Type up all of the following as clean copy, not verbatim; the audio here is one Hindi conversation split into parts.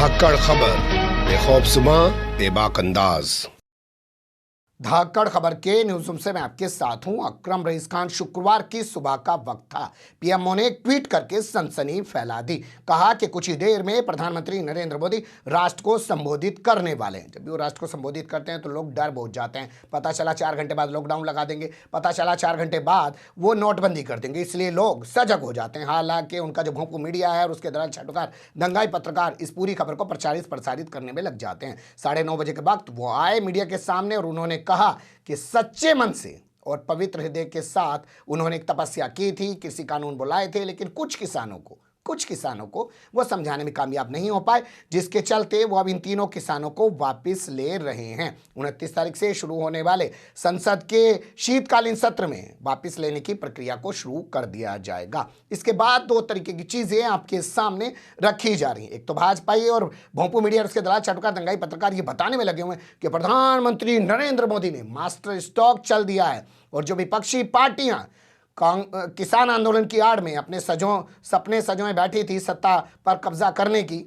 धाकड़ खबर, बेखौफसुमा बेबाक अंदाज। धाकड़ खबर के न्यूज़ रूम से मैं आपके साथ हूं अकरम रईस खान। शुक्रवार की सुबह का वक्त था। पीएमओ ने एक ट्वीट करके सनसनी फैला दी। कहा कि कुछ ही देर में प्रधानमंत्री नरेंद्र मोदी राष्ट्र को संबोधित करने वाले हैं। जब भी वो राष्ट्र को संबोधित करते हैं तो लोग डर बहुत जाते हैं। पता चला 4 घंटे बाद लॉकडाउन लगा देंगे, पता चला 4 घंटे बाद वो नोटबंदी कर देंगे, इसलिए लोग सजग हो जाते हैं। हालांकि उनका जो भोंपू मीडिया है और उसके दौरान छठकार दंगाई पत्रकार इस पूरी खबर को प्रसारित करने में लग जाते हैं। 9:30 बजे के वक्त वो आए मीडिया के सामने और उन्होंने कहा कि सच्चे मन से और पवित्र हृदय के साथ उन्होंने एक तपस्या की थी, कृषि कानून बुलाए थे, लेकिन कुछ किसानों को वो समझाने में कामयाब नहीं हो पाए, जिसके चलते वो अब इन तीनों किसानों को वापस ले रहे हैं। 29 तारीख से शुरू होने वाले संसद के शीतकालीन सत्र में वापस लेने की प्रक्रिया को शुरू कर दिया जाएगा। इसके बाद 2 तरीके की चीजें आपके सामने रखी जा रही हैं। एक तो भाजपाई और भोंपू मीडिया उसके दलाल चटकार दंगाई पत्रकार ये बताने में लगे हुए हैं कि प्रधानमंत्री नरेंद्र मोदी ने मास्टर स्ट्रोक चल दिया है और जो विपक्षी पार्टियां किसान आंदोलन की आड़ में अपने सपने सजोए बैठी थी सत्ता पर कब्जा करने की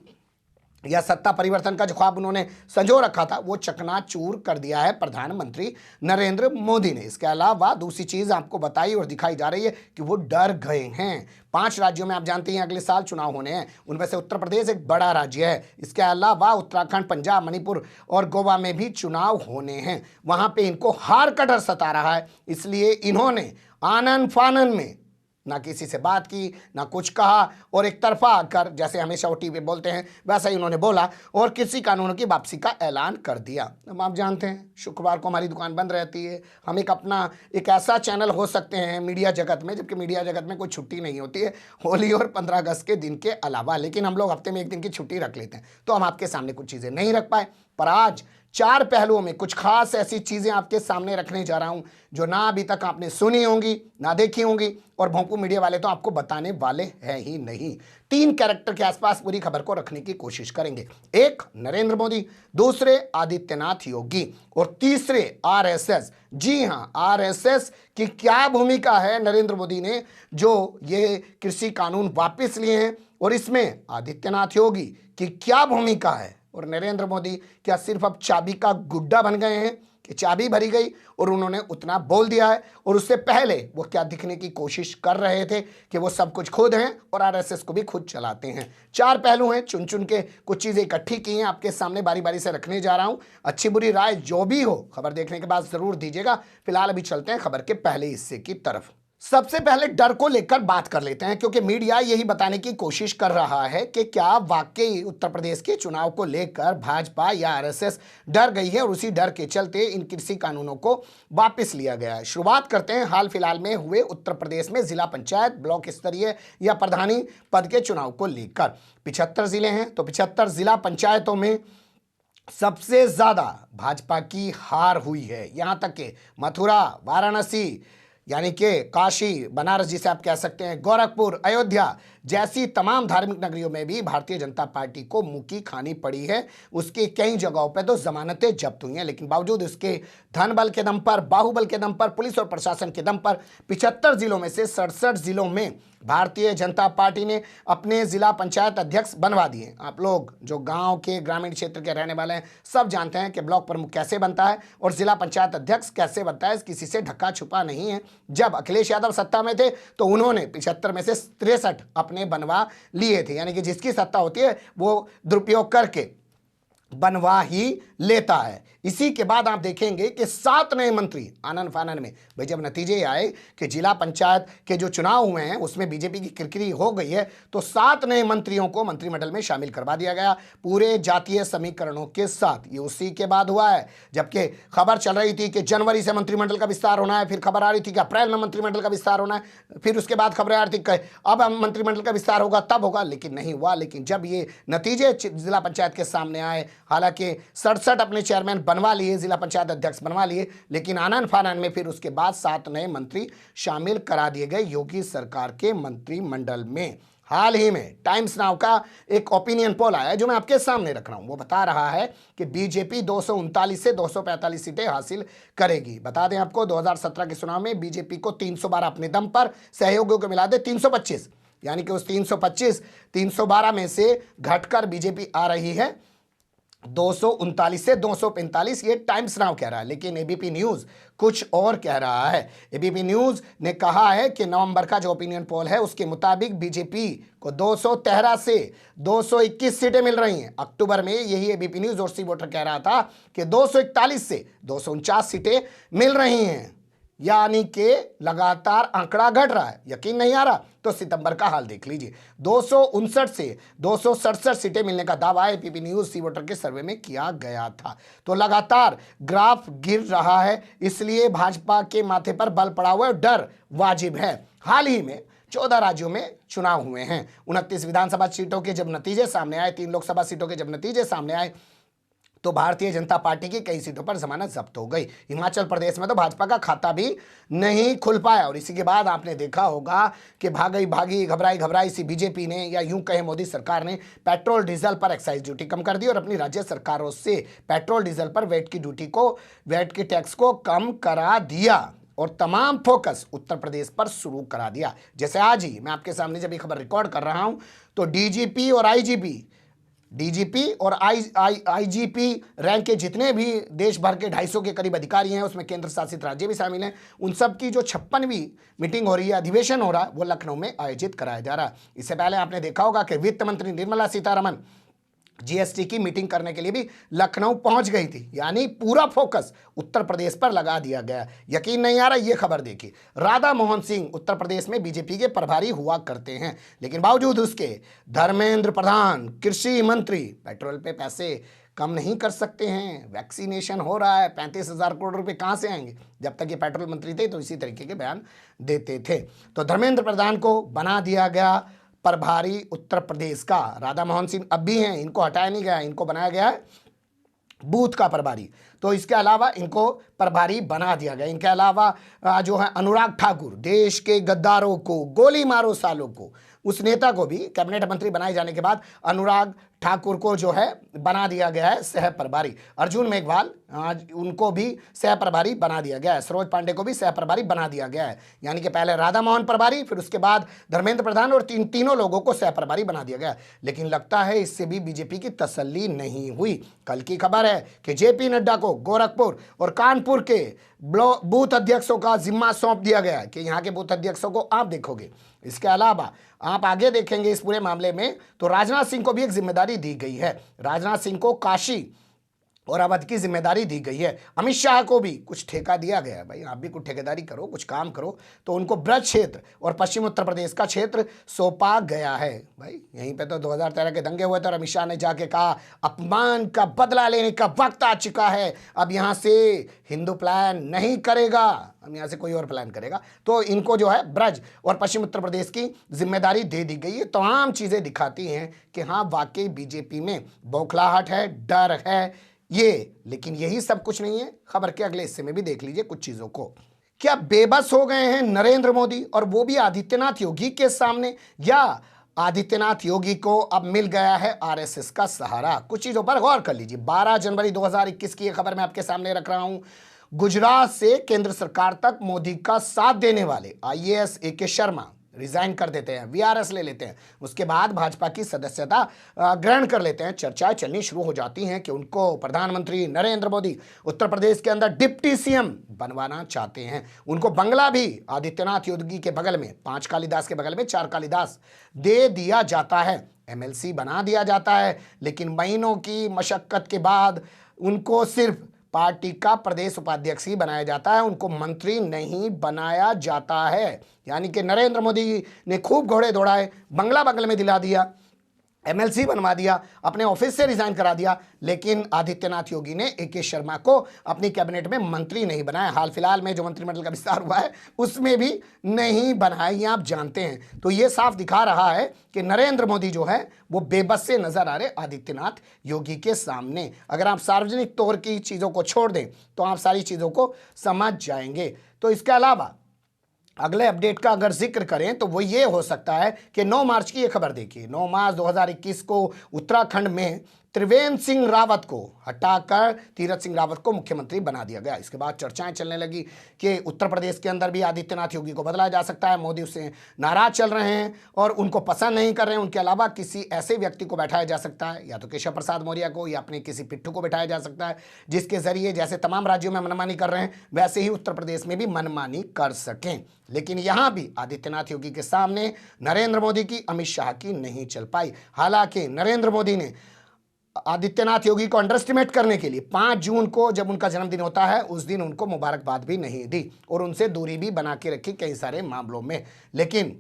या सत्ता परिवर्तन का जो ख्वाब उन्होंने संजो रखा था, वो चकनाचूर कर दिया है प्रधानमंत्री नरेंद्र मोदी ने। इसके अलावा दूसरी चीज आपको बताई और दिखाई जा रही है कि वो डर गए हैं। 5 राज्यों में आप जानते हैं अगले साल चुनाव होने हैं, उनमें से उत्तर प्रदेश एक बड़ा राज्य है। इसके अलावा उत्तराखंड, पंजाब, मणिपुर और गोवा में भी चुनाव होने हैं। वहां पे इनको हार का डर सता रहा है, इसलिए इन्होंने आनन फानन में ना किसी से बात की, ना कुछ कहा और एक तरफा आकर, जैसे हमेशा वो टीवी पे बोलते हैं वैसा ही उन्होंने बोला और कृषि कानूनों की वापसी का ऐलान कर दिया। अब आप जानते हैं शुक्रवार को हमारी दुकान बंद रहती है। हम एक ऐसा चैनल हो सकते हैं मीडिया जगत में, जबकि मीडिया जगत में कोई छुट्टी नहीं होती है होली और 15 अगस्त के दिन के अलावा, लेकिन हम लोग हफ्ते में 1 दिन की छुट्टी रख लेते हैं। तो हम आपके सामने कुछ चीज़ें नहीं रख पाए, पर आज 4 पहलुओं में कुछ खास ऐसी चीजें आपके सामने रखने जा रहा हूं जो ना अभी तक आपने सुनी होंगी, ना देखी होंगी, और भोंपू मीडिया वाले तो आपको बताने वाले हैं ही नहीं। 3 कैरेक्टर के आसपास पूरी खबर को रखने की कोशिश करेंगे। एक नरेंद्र मोदी, दूसरे आदित्यनाथ योगी और तीसरे आरएसएस। जी हां, आरएसएस की क्या भूमिका है नरेंद्र मोदी ने जो ये कृषि कानून वापस लिए हैं, और इसमें आदित्यनाथ योगी की क्या भूमिका है, और नरेंद्र मोदी क्या सिर्फ अब चाबी का गुड्डा बन गए हैं कि चाबी भरी गई और उन्होंने उतना बोल दिया है, और उससे पहले वो क्या दिखने की कोशिश कर रहे थे कि वो सब कुछ खुद हैं और आरएसएस को भी खुद चलाते हैं। 4 पहलू हैं, चुन चुन के कुछ चीज़ें इकट्ठी की हैं, आपके सामने बारी बारी से रखने जा रहा हूं। अच्छी बुरी राय जो भी हो खबर देखने के बाद ज़रूर दीजिएगा। फिलहाल अभी चलते हैं खबर के पहले हिस्से की तरफ। सबसे पहले डर को लेकर बात कर लेते हैं, क्योंकि मीडिया यही बताने की कोशिश कर रहा है कि क्या वाकई उत्तर प्रदेश के चुनाव को लेकर भाजपा या आरएसएस डर गई है और उसी डर के चलते इन कृषि कानूनों को वापस लिया गया है। शुरुआत करते हैं हाल फिलहाल में हुए उत्तर प्रदेश में जिला पंचायत, ब्लॉक स्तरीय या प्रधानी पद के चुनाव को लेकर। 75 जिले हैं, तो 75 जिला पंचायतों में सबसे ज्यादा भाजपा की हार हुई है। यहां तक कि मथुरा, वाराणसी यानी कि काशी, बनारस जिसे आप कह सकते हैं, गोरखपुर, अयोध्या जैसी तमाम धार्मिक नगरियों में भी भारतीय जनता पार्टी को मुक्की खानी पड़ी है। उसकी कई जगहों पर तो जमानतें जब्त हुई हैं, लेकिन बावजूद उसके धन बल के दम पर, बाहुबल के दम पर, पुलिस और प्रशासन के दम पर 75 जिलों में से 67 जिलों में भारतीय जनता पार्टी ने अपने जिला पंचायत अध्यक्ष बनवा दिए। आप लोग जो गांव के ग्रामीण क्षेत्र के रहने वाले हैं सब जानते हैं कि ब्लॉक प्रमुख कैसे बनता है और जिला पंचायत अध्यक्ष कैसे बनता है, किसी से ढका छुपा नहीं है। जब अखिलेश यादव सत्ता में थे तो उन्होंने 75 में से 63 अपने बनवा लिए थे, यानी कि जिसकी सत्ता होती है वो दुरुपयोग करके बनवा ही लेता है। इसी के बाद आप देखेंगे कि 7 नए मंत्री आनन फानन में, भाई जब नतीजे आए कि जिला पंचायत के जो चुनाव हुए हैं उसमें बीजेपी की किरकिरी हो गई है, तो 7 नए मंत्रियों को मंत्रिमंडल में शामिल करवा दिया गया पूरे जातीय समीकरणों के साथ। ये उसी के बाद हुआ है, जबकि खबर चल रही थी कि जनवरी से मंत्रिमंडल का विस्तार होना है, फिर खबर आ रही थी कि अप्रैल में मंत्रिमंडल का विस्तार होना है, फिर उसके बाद खबरें आ रही थी कि अब मंत्रिमंडल का विस्तार होगा तब होगा, लेकिन नहीं हुआ। लेकिन जब ये नतीजे जिला पंचायत के सामने आए, हालांकि 67 अपने चेयरमैन बनवा लिए, जिला पंचायत अध्यक्ष बनवा लिए, लेकिन आनन फानन में फिर उसके बाद 7 नए मंत्री शामिल करा दिए गए योगी सरकार के मंत्रिमंडल में। हाल ही में टाइम्स नाउ का एक ओपिनियन पोल आया जो मैं आपके सामने रख रहा हूं। वो बता रहा है कि बीजेपी 239 से 245 सीटें हासिल करेगी। बता दें आपको 2017 के चुनाव में बीजेपी को 312 अपने दम पर, सहयोगियों को मिला दे 325, यानी कि उस 325 312 में से घटकर बीजेपी आ रही है 239 से 245, ये टाइम्स नाउ कह रहा है। लेकिन एबीपी न्यूज कुछ और कह रहा है। एबीपी न्यूज ने कहा है कि नवंबर का जो ओपिनियन पोल है उसके मुताबिक बीजेपी को 213 से 221 सीटें मिल रही हैं। अक्टूबर में यही एबीपी न्यूज और सी वोटर कह रहा था कि 241 से 249 सीटें मिल रही हैं, यानी कि लगातार आंकड़ा घट रहा है। यकीन नहीं आ रहा तो सितंबर का हाल देख लीजिए, 259 से 267 सीटें मिलने का दावा एबीपी न्यूज सी वोटर के सर्वे में किया गया था। तो लगातार ग्राफ गिर रहा है, इसलिए भाजपा के माथे पर बल पड़ा हुआ डर वाजिब है। हाल ही में 14 राज्यों में चुनाव हुए हैं। 29 विधानसभा सीटों के जब नतीजे सामने आए, 3 लोकसभा सीटों के जब नतीजे सामने आए, तो भारतीय जनता पार्टी की कई सीटों पर जमानत जब्त हो गई। हिमाचल प्रदेश में तो भाजपा का खाता भी नहीं खुल पाया। और इसी के बाद आपने देखा होगा कि भागी भागी घबराई घबराई सी बीजेपी ने, या यूं कहे मोदी सरकार ने, पेट्रोल डीजल पर एक्साइज ड्यूटी कम कर दी और अपनी राज्य सरकारों से पेट्रोल डीजल पर वैट की टैक्स को कम करा दिया और तमाम फोकस उत्तर प्रदेश पर शुरू करा दिया। जैसे आज ही मैं आपके सामने जब ये खबर रिकॉर्ड कर रहा हूं तो डीजीपी और आईजीपी रैंक के जितने भी देश भर के 250 के करीब अधिकारी हैं, उसमें केंद्र शासित राज्य भी शामिल हैं, उन सब की जो 56वीं मीटिंग हो रही है, अधिवेशन हो रहा है, वो लखनऊ में आयोजित कराया जा रहा है। इससे पहले आपने देखा होगा कि वित्त मंत्री निर्मला सीतारमण जीएसटी की मीटिंग करने के लिए भी लखनऊ पहुंच गई थी। यानी पूरा फोकस उत्तर प्रदेश पर लगा दिया गया। यकीन नहीं आ रहा, ये खबर देखिए। राधा मोहन सिंह उत्तर प्रदेश में बीजेपी के प्रभारी हुआ करते हैं, लेकिन बावजूद उसके धर्मेंद्र प्रधान कृषि मंत्री पेट्रोल पे पैसे कम नहीं कर सकते हैं। वैक्सीनेशन हो रहा है, 35,000 करोड़ रुपए कहाँ से आएंगे? जब तक ये पेट्रोल मंत्री थे तो इसी तरीके के बयान देते थे। तो धर्मेंद्र प्रधान को बना दिया गया प्रभारी उत्तर प्रदेश का। राधा मोहन सिंह अब भी हैं, इनको हटाया नहीं गया, इनको बनाया गया है बूथ का प्रभारी। तो इसके अलावा इनको प्रभारी बना दिया गया। इनके अलावा जो है अनुराग ठाकुर, देश के गद्दारों को गोली मारो सालों को, उस नेता को भी कैबिनेट मंत्री बनाए जाने के बाद अनुराग ठाकुर को जो है बना दिया गया है सह प्रभारी। अर्जुन मेघवाल उनको भी सह प्रभारी बना दिया गया है। सरोज पांडे को भी सह प्रभारी बना दिया गया है। यानी कि पहले राधा मोहन प्रभारी, फिर उसके बाद धर्मेंद्र प्रधान, और तीनों लोगों को सह प्रभारी बना दिया गया। लेकिन लगता है इससे भी बीजेपी की तसल्ली नहीं हुई। कल की खबर है कि जेपी नड्डा को गोरखपुर और कानपुर के बूथ अध्यक्षों का जिम्मा सौंप दिया गया कि यहाँ के बूथ अध्यक्षों को आप देखोगे। इसके अलावा आप आगे देखेंगे इस पूरे मामले में तो राजनाथ सिंह को भी एक जिम्मेदारी दी गई है। राजनाथ सिंह को काशी और अवध की जिम्मेदारी दी गई है। अमित शाह को भी कुछ ठेका दिया गया है, भाई आप भी कुछ ठेकेदारी करो, कुछ काम करो। तो उनको ब्रज क्षेत्र और पश्चिम उत्तर प्रदेश का क्षेत्र सौंपा गया है। भाई यहीं पे तो 2013 के दंगे हुए थे और अमित शाह ने जाके कहा अपमान का बदला लेने का वक्त आ चुका है, अब यहाँ से हिंदू प्लान नहीं करेगा, हम यहाँ से कोई और प्लान करेगा। तो इनको जो है ब्रज और पश्चिम उत्तर प्रदेश की जिम्मेदारी दे दी गई है। तमाम चीज़ें दिखाती हैं कि हाँ वाकई बीजेपी में बौखलाहट है, डर है ये। लेकिन यही सब कुछ नहीं है, खबर के अगले हिस्से में भी देख लीजिए कुछ चीजों को। क्या बेबस हो गए हैं नरेंद्र मोदी, और वो भी आदित्यनाथ योगी के सामने, या आदित्यनाथ योगी को अब मिल गया है आरएसएस का सहारा? कुछ चीजों पर गौर कर लीजिए। 12 जनवरी 2021 की यह खबर मैं आपके सामने रख रहा हूं। गुजरात से केंद्र सरकार तक मोदी का साथ देने वाले आईएएस एके शर्मा रिजाइन कर देते हैं, वीआरएस ले लेते हैं। उसके बाद भाजपा की सदस्यता ग्रहण कर लेते हैं। चर्चाएं चलनी शुरू हो जाती हैं कि उनको प्रधानमंत्री नरेंद्र मोदी उत्तर प्रदेश के अंदर डिप्टी सीएम बनवाना चाहते हैं। उनको बंगला भी आदित्यनाथ योगी के बगल में, 5 कालिदास के बगल में 4 कालिदास दे दिया जाता है, एमएलसी बना दिया जाता है। लेकिन महीनों की मशक्कत के बाद उनको सिर्फ पार्टी का प्रदेश उपाध्यक्ष ही बनाया जाता है, उनको मंत्री नहीं बनाया जाता है। यानी कि नरेंद्र मोदी ने खूब घोड़े दौड़ाए, बंगला बगल में दिला दिया, एमएलसी बनवा दिया, अपने ऑफिस से रिजाइन करा दिया, लेकिन आदित्यनाथ योगी ने एके शर्मा को अपनी कैबिनेट में मंत्री नहीं बनाया। हाल फिलहाल में जो मंत्रिमंडल का विस्तार हुआ है उसमें भी नहीं बनाया, ये आप जानते हैं। तो ये साफ दिखा रहा है कि नरेंद्र मोदी जो है वो बेबस से नजर आ रहे आदित्यनाथ योगी के सामने। अगर आप सार्वजनिक तौर की चीज़ों को छोड़ दें तो आप सारी चीज़ों को समझ जाएंगे। तो इसके अलावा अगले अपडेट का अगर जिक्र करें तो वो ये हो सकता है कि 9 मार्च की ये खबर देखिए। 9 मार्च 2021 को उत्तराखंड में त्रिवेंद्र सिंह रावत को हटाकर तीरथ सिंह रावत को मुख्यमंत्री बना दिया गया। इसके बाद चर्चाएं चलने लगी कि उत्तर प्रदेश के अंदर भी आदित्यनाथ योगी को बदला जा सकता है। मोदी उससे नाराज चल रहे हैं और उनको पसंद नहीं कर रहे हैं। उनके अलावा किसी ऐसे व्यक्ति को बैठाया जा सकता है, या तो केशव प्रसाद मौर्य को या अपने किसी पिट्ठू को बैठाया जा सकता है, जिसके जरिए जैसे तमाम राज्यों में मनमानी कर रहे हैं वैसे ही उत्तर प्रदेश में भी मनमानी कर सकें। लेकिन यहां भी आदित्यनाथ योगी के सामने नरेंद्र मोदी की, अमित शाह की नहीं चल पाई। हालांकि नरेंद्र मोदी ने आदित्यनाथ योगी को अंडर एस्टिमेट करने के लिए 5 जून को जब उनका जन्मदिन होता है उस दिन उनको मुबारकबाद भी नहीं दी और उनसे दूरी भी बना के रखी कई सारे मामलों में। लेकिन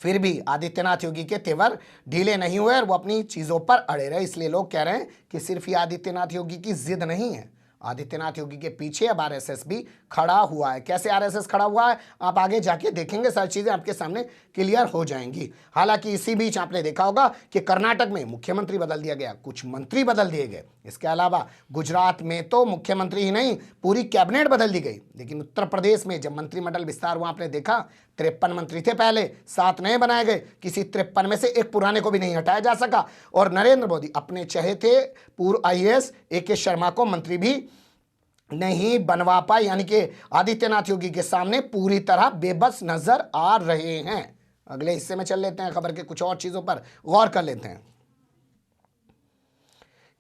फिर भी आदित्यनाथ योगी के तेवर ढीले नहीं हुए और वो अपनी चीज़ों पर अड़े रहे। इसलिए लोग कह रहे हैं कि सिर्फ ये आदित्यनाथ योगी की जिद नहीं है, आदित्यनाथ योगी के पीछे अब आरएसएस भी खड़ा हुआ है। कैसे आरएसएस खड़ा हुआ है आप आगे जाके देखेंगे, सारी चीजें आपके सामने क्लियर हो जाएंगी। हालांकि इसी बीच आपने देखा होगा कि कर्नाटक में मुख्यमंत्री बदल दिया गया, कुछ मंत्री बदल दिए गए। इसके अलावा गुजरात में तो मुख्यमंत्री ही नहीं पूरी कैबिनेट बदल दी गई। लेकिन उत्तर प्रदेश में जब मंत्रिमंडल विस्तार हुआ आपने देखा 53 मंत्री थे पहले, 7 नए बनाए गए, किसी 53 में से एक पुराने को भी नहीं हटाया जा सका। और नरेंद्र मोदी अपने चहेते पूर्व आईएएस AK शर्मा को मंत्री भी नहीं बनवा पाए, यानी कि आदित्यनाथ योगी के सामने पूरी तरह बेबस नजर आ रहे हैं। अगले हिस्से में चल लेते हैं, खबर के कुछ और चीजों पर गौर कर लेते हैं।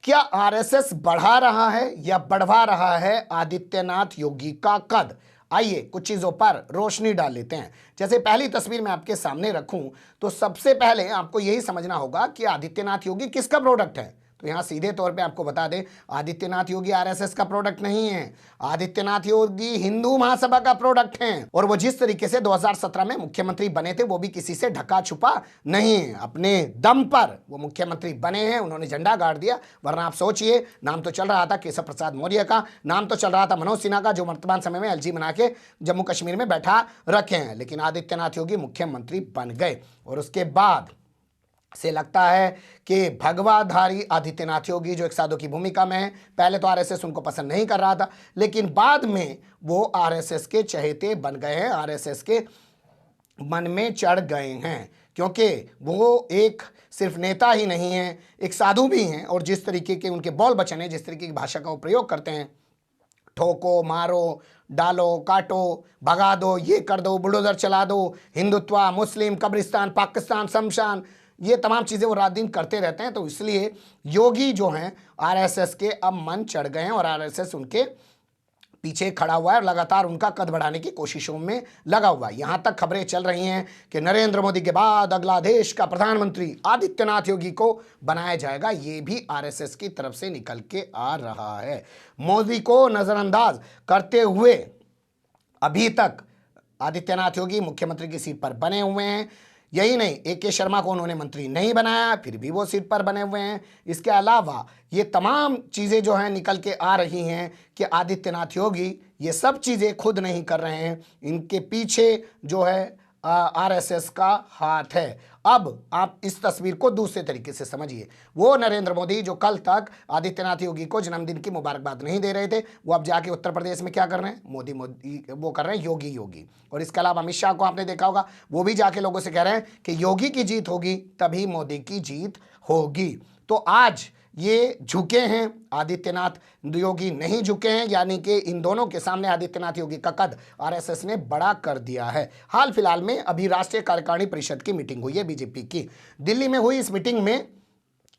क्या आरएसएस बढ़ा रहा है या बढ़वा रहा है आदित्यनाथ योगी का कद? आइए कुछ चीजों पर रोशनी डाल लेते हैं। जैसे पहली तस्वीर मैं आपके सामने रखूं तो सबसे पहले आपको यही समझना होगा कि आदित्यनाथ योगी किसका प्रोडक्ट है। तो यहां सीधे तौर पे आपको बता दें, आदित्यनाथ योगी आरएसएस का प्रोडक्ट नहीं है, आदित्यनाथ योगी हिंदू महासभा का प्रोडक्ट हैं। और वो जिस तरीके से 2017 में मुख्यमंत्री बने थे वो भी किसी से ढका छुपा नहीं है, अपने दम पर वो मुख्यमंत्री बने हैं, उन्होंने झंडा गाड़ दिया। वरना आप सोचिए, नाम तो चल रहा था केशव प्रसाद मौर्य का, नाम तो चल रहा था मनोज सिन्हा का, जो वर्तमान समय में LG बना के जम्मू कश्मीर में बैठा रखे हैं। लेकिन आदित्यनाथ योगी मुख्यमंत्री बन गए और उसके बाद से लगता है कि भगवाधारी आदित्यनाथ योगी जो एक साधु की भूमिका में है, पहले तो आरएसएस उनको पसंद नहीं कर रहा था, लेकिन बाद में वो आरएसएस के चहेते बन गए हैं, आरएसएस के मन में चढ़ गए हैं, क्योंकि वो एक सिर्फ नेता ही नहीं है, एक साधु भी हैं। और जिस तरीके के उनके बोल वचन है, जिस तरीके की भाषा का वो प्रयोग करते हैं, ठोको, मारो, डालो, काटो, भगा दो, ये कर दो, बुलडोजर चला दो, हिंदुत्व, मुस्लिम, कब्रिस्तान, पाकिस्तान, शमशान, ये तमाम चीज़ें वो रात दिन करते रहते हैं। तो इसलिए योगी जो हैं आरएसएस के अब मन चढ़ गए हैं और आरएसएस उनके पीछे खड़ा हुआ है और लगातार उनका कद बढ़ाने की कोशिशों में लगा हुआ है। यहाँ तक खबरें चल रही हैं कि नरेंद्र मोदी के बाद अगला देश का प्रधानमंत्री आदित्यनाथ योगी को बनाया जाएगा। ये भी आरएसएस की तरफ से निकल के आ रहा है। मोदी को नज़रअंदाज करते हुए अभी तक आदित्यनाथ योगी मुख्यमंत्री की सीट पर बने हुए हैं। यही नहीं, AK शर्मा को उन्होंने मंत्री नहीं बनाया, फिर भी वो सीट पर बने हुए हैं। इसके अलावा ये तमाम चीज़ें जो हैं निकल के आ रही हैं कि आदित्यनाथ योगी ये सब चीज़ें खुद नहीं कर रहे हैं, इनके पीछे जो है आरएसएस का हाथ है। अब आप इस तस्वीर को दूसरे तरीके से समझिए। वो नरेंद्र मोदी जो कल तक आदित्यनाथ योगी को जन्मदिन की मुबारकबाद नहीं दे रहे थे, वो अब जाके उत्तर प्रदेश में क्या कर रहे हैं, मोदी मोदी वो कर रहे हैं योगी योगी। और इसके अलावा अमित शाह को आपने देखा होगा, वो भी जाके लोगों से कह रहे हैं कि योगी की जीत होगी तभी मोदी की जीत होगी। तो आज ये झुके हैं, आदित्यनाथ योगी नहीं झुके हैं, यानी कि इन दोनों के सामने आदित्यनाथ योगी का कद आरएसएस ने बड़ा कर दिया है। हाल फिलहाल में अभी राष्ट्रीय कार्यकारिणी परिषद की मीटिंग हुई है बीजेपी की, दिल्ली में हुई। इस मीटिंग में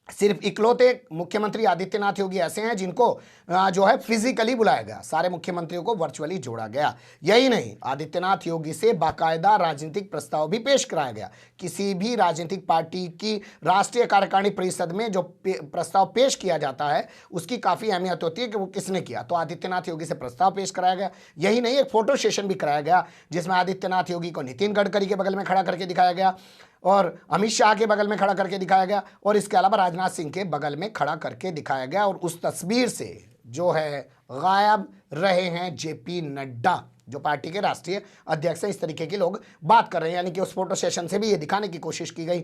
सिर्फ इकलौते मुख्यमंत्री आदित्यनाथ योगी ऐसे हैं जिनको जो है फिजिकली बुलाया गया, सारे मुख्यमंत्रियों को वर्चुअली जोड़ा गया। यही नहीं, आदित्यनाथ योगी से बाकायदा राजनीतिक प्रस्ताव भी पेश कराया गया। किसी भी राजनीतिक पार्टी की राष्ट्रीय कार्यकारिणी परिषद में जो प्रस्ताव पेश किया जाता है उसकी काफ़ी अहमियत होती है कि वो किसने किया। तो आदित्यनाथ योगी से प्रस्ताव पेश कराया गया। यही नहीं, एक फोटो सेशन भी कराया गया जिसमें आदित्यनाथ योगी को नितिन गडकरी के बगल में खड़ा करके दिखाया गया और अमित शाह के बगल में खड़ा करके दिखाया गया और इसके अलावा राजनाथ सिंह के बगल में खड़ा करके दिखाया गया। और उस तस्वीर से जो है गायब रहे हैं JP नड्डा, जो पार्टी के राष्ट्रीय अध्यक्ष हैं। इस तरीके के लोग बात कर रहे हैं, यानी कि उस फोटो सेशन से भी ये दिखाने की कोशिश की गई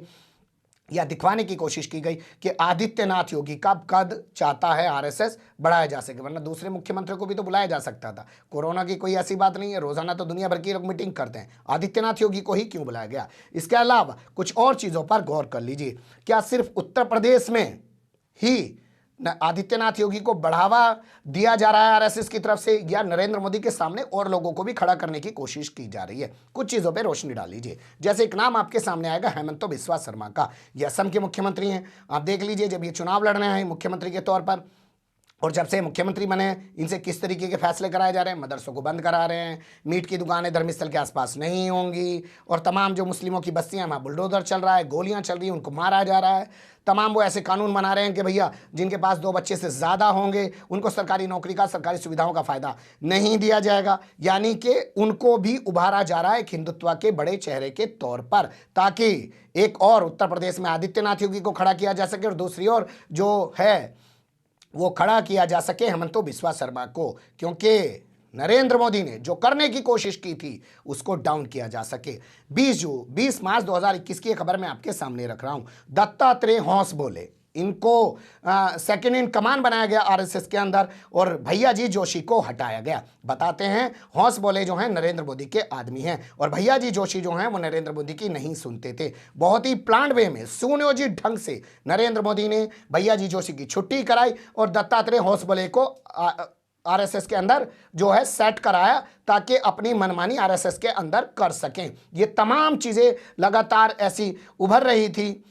या दिखवाने की कोशिश की गई कि आदित्यनाथ योगी का कद चाहता है आरएसएस बढ़ाया जा सके, वरना दूसरे मुख्यमंत्रियों को भी तो बुलाया जा सकता था। कोरोना की कोई ऐसी बात नहीं है, रोजाना तो दुनिया भर की लोग मीटिंग करते हैं, आदित्यनाथ योगी को ही क्यों बुलाया गया। इसके अलावा कुछ और चीज़ों पर गौर कर लीजिए। क्या सिर्फ उत्तर प्रदेश में ही आदित्यनाथ योगी को बढ़ावा दिया जा रहा है आरएसएस की तरफ से, या नरेंद्र मोदी के सामने और लोगों को भी खड़ा करने की कोशिश की जा रही है? कुछ चीजों पे रोशनी डाल लीजिए। जैसे एक नाम आपके सामने आएगा हेमंत बिस्वा शर्मा का। ये असम के मुख्यमंत्री हैं। आप देख लीजिए, जब ये चुनाव लड़ रहे हैं मुख्यमंत्री के तौर पर, और जब से मुख्यमंत्री बने इनसे किस तरीके के फैसले कराए जा रहे हैं। मदरसों को बंद करा रहे हैं, मीट की दुकानें धर्मस्थल के आसपास नहीं होंगी, और तमाम जो मुस्लिमों की बस्तियां वहाँ बुलडोजर चल रहा है, गोलियां चल रही हैं, उनको मारा जा रहा है। तमाम वो ऐसे कानून बना रहे हैं कि भैया जिनके पास 2 बच्चे से ज़्यादा होंगे उनको सरकारी नौकरी का, सरकारी सुविधाओं का फ़ायदा नहीं दिया जाएगा। यानी कि उनको भी उभारा जा रहा है एक हिंदुत्व के बड़े चेहरे के तौर पर, ताकि एक और उत्तर प्रदेश में आदित्यनाथ योगी को खड़ा किया जा सके, और दूसरी ओर जो है वो खड़ा किया जा सके हेमंत बिस्वा शर्मा को, क्योंकि नरेंद्र मोदी ने जो करने की कोशिश की थी उसको डाउन किया जा सके। 20 मार्च 2021 की खबर मैं आपके सामने रख रहा हूं। दत्तात्रेय हौस बोले, इनको सेकंड इन कमान बनाया गया आरएसएस के अंदर, और भैया जी जोशी को हटाया गया। बताते हैं, हौस बोले जो हैं नरेंद्र मोदी के आदमी हैं, और भैया जी जोशी जो हैं वो नरेंद्र मोदी की नहीं सुनते थे। बहुत ही प्लान्ड वे में, सुनियोजित ढंग से नरेंद्र मोदी ने भैया जी जोशी की छुट्टी कराई और दत्तात्रेय हौस बोले को आरएसएस के अंदर जो है सेट कराया, ताकि अपनी मनमानी आरएसएस के अंदर कर सकें। ये तमाम चीजें लगातार ऐसी उभर रही थी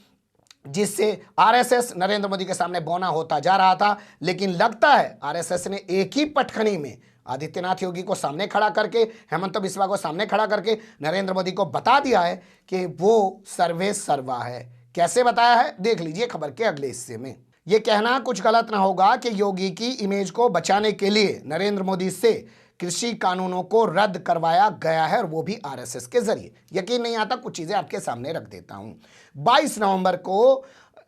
जिससे आरएसएस नरेंद्र मोदी के सामने बौना होता जा रहा था। लेकिन लगता है आरएसएस ने एक ही पटखनी में आदित्यनाथ योगी को सामने खड़ा करके, हेमंत बिस्वा को सामने खड़ा करके नरेंद्र मोदी को बता दिया है कि वो सर्वे सर्वा है। कैसे बताया है, देख लीजिए खबर के अगले हिस्से में। ये कहना कुछ गलत ना होगा कि योगी की इमेज को बचाने के लिए नरेंद्र मोदी से कृषि कानूनों को रद्द करवाया गया है, और वो भी आरएसएस के जरिए। यकीन नहीं आता, कुछ चीजें आपके सामने रख देता हूं। 22 नवंबर को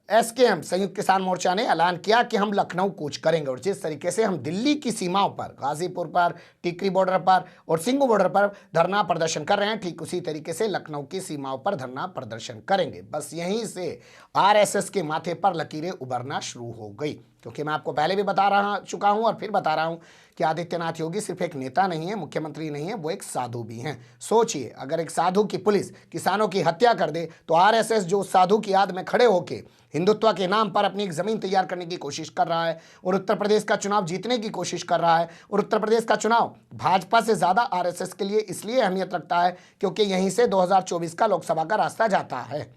एसकेएम संयुक्त किसान मोर्चा ने ऐलान किया कि हम लखनऊ कूच करेंगे, और जिस तरीके से हम दिल्ली की सीमाओं पर, गाजीपुर पर, टिकरी बॉर्डर पर और सिंघू बॉर्डर पर धरना प्रदर्शन कर रहे हैं, ठीक उसी तरीके से लखनऊ की सीमाओं पर धरना प्रदर्शन करेंगे। बस यहीं से आरएसएस के माथे पर लकीरें उभरना शुरू हो गई, क्योंकि मैं आपको पहले भी बता चुका हूं और फिर बता रहा हूं कि आदित्यनाथ योगी सिर्फ एक नेता नहीं है, मुख्यमंत्री नहीं है, वो एक साधु भी हैं। सोचिए, अगर एक साधु की पुलिस किसानों की हत्या कर दे, तो आरएसएस जो साधु की याद में खड़े होके हिंदुत्व के नाम पर अपनी एक जमीन तैयार करने की कोशिश कर रहा है, और उत्तर प्रदेश का चुनाव जीतने की कोशिश कर रहा है। और उत्तर प्रदेश का चुनाव भाजपा से ज्यादा आरएसएस के लिए इसलिए अहमियत रखता है क्योंकि यहीं से 2024 का लोकसभा का रास्ता जाता है।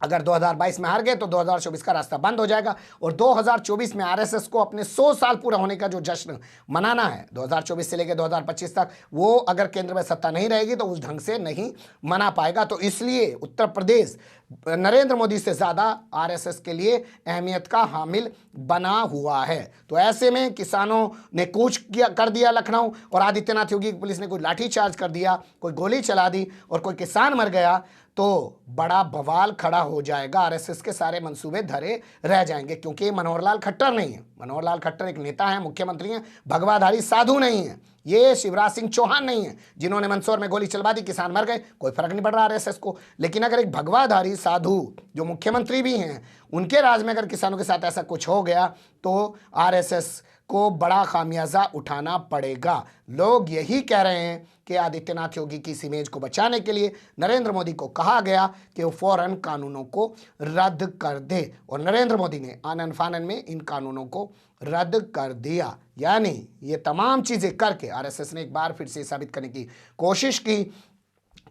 अगर 2022 में हार गए तो 2024 का रास्ता बंद हो जाएगा, और 2024 में आरएसएस को अपने 100 साल पूरा होने का जो जश्न मनाना है 2024 से लेकर 2025 तक, वो अगर केंद्र में सत्ता नहीं रहेगी तो उस ढंग से नहीं मना पाएगा। तो इसलिए उत्तर प्रदेश नरेंद्र मोदी से ज़्यादा आरएसएस के लिए अहमियत का हामिल बना हुआ है। तो ऐसे में किसानों ने कूच कर दिया लखनऊ, और आदित्यनाथ योगी की पुलिस ने कोई लाठीचार्ज कर दिया, कोई गोली चला दी, और कोई किसान मर गया, तो बड़ा बवाल खड़ा हो जाएगा। आरएसएस के सारे मंसूबे धरे रह जाएंगे, क्योंकि मनोहर लाल खट्टर नहीं है। मनोहर लाल खट्टर एक नेता है, मुख्यमंत्री हैं, भगवाधारी साधु नहीं है। ये शिवराज सिंह चौहान नहीं है जिन्होंने मंदसौर में गोली चलवा दी, किसान मर गए, कोई फर्क नहीं पड़ रहा आरएसएस को। लेकिन अगर एक भगवाधारी साधु जो मुख्यमंत्री भी हैं, उनके राज में अगर किसानों के साथ ऐसा कुछ हो गया तो आरएसएस को बड़ा खामियाजा उठाना पड़ेगा। लोग यही कह रहे हैं कि आदित्यनाथ योगी की इस इमेज को बचाने के लिए नरेंद्र मोदी को कहा गया कि वो फौरन कानूनों को रद्द कर दे, और नरेंद्र मोदी ने आनन फानन में इन कानूनों को रद्द कर दिया। यानी ये तमाम चीजें करके आरएसएस ने एक बार फिर से साबित करने की कोशिश की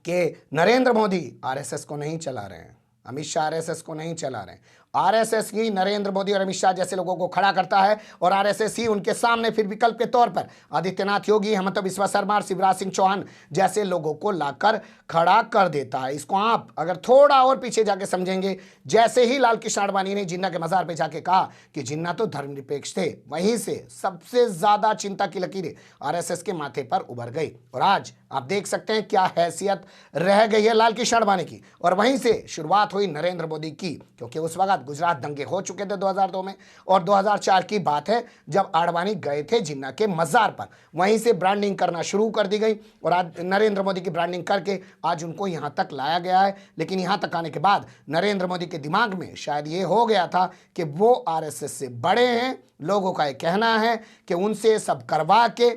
कि नरेंद्र मोदी आरएसएस को नहीं चला रहे हैं, अमित शाह आरएसएस को नहीं चला रहे हैं। आरएसएस ही नरेंद्र मोदी और अमित शाह जैसे लोगों को खड़ा करता है, और आरएसएस ही उनके सामने फिर विकल्प के तौर पर आदित्यनाथ योगी, हेमंत बिस्वा शर्मा और शिवराज सिंह चौहान जैसे लोगों को लाकर खड़ा कर देता है। इसको आप अगर थोड़ा और पीछे जाके समझेंगे, जैसे ही लाल कृष्ण आडवाणी ने जिन्ना के मजार पे जाके कहा कि जिन्ना तो धर्मनिरपेक्ष थे, वहीं से सबसे ज्यादा चिंता की लकीरें आरएसएस के माथे पर उभर गई। और आज आप देख सकते हैं क्या हैसियत रह गई है लाल कृष्ण आडवाणी की, और वहीं से शुरुआत हुई नरेंद्र मोदी की, क्योंकि उस वक्त गुजरात दंगे हो चुके थे 2002 में, और 2004 की बात है जब आडवाणी गए थे जिन्ना के मजार पर। वहीं से ब्रांडिंग करना शुरू कर दी गई, और आज नरेंद्र मोदी की ब्रांडिंग करके आज उनको यहां तक लाया गया है। लेकिन यहां तक आने के बाद नरेंद्र मोदी के दिमाग में शायद ये हो गया था कि वो आरएसएस से बड़े हैं। लोगों का ये कहना है कि उनसे सब करवा के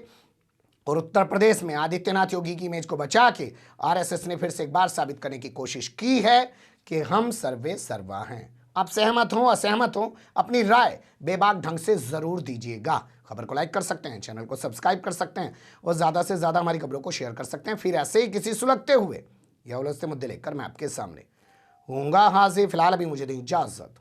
और उत्तर प्रदेश में आदित्यनाथ योगी की इमेज को बचा के आरएसएस ने फिर से एक बार साबित करने की कोशिश की है कि हम सर्वे सर्वा हैं। आप सहमत हो असहमत हो, अपनी राय बेबाक ढंग से जरूर दीजिएगा। खबर को लाइक कर सकते हैं, चैनल को सब्सक्राइब कर सकते हैं और ज्यादा से ज्यादा हमारी खबरों को शेयर कर सकते हैं। फिर ऐसे ही किसी सुलगते हुए या उलझते मुद्दे लेकर मैं आपके सामने होऊंगा हाजिर। फिलहाल अभी मुझे दी इजाजत।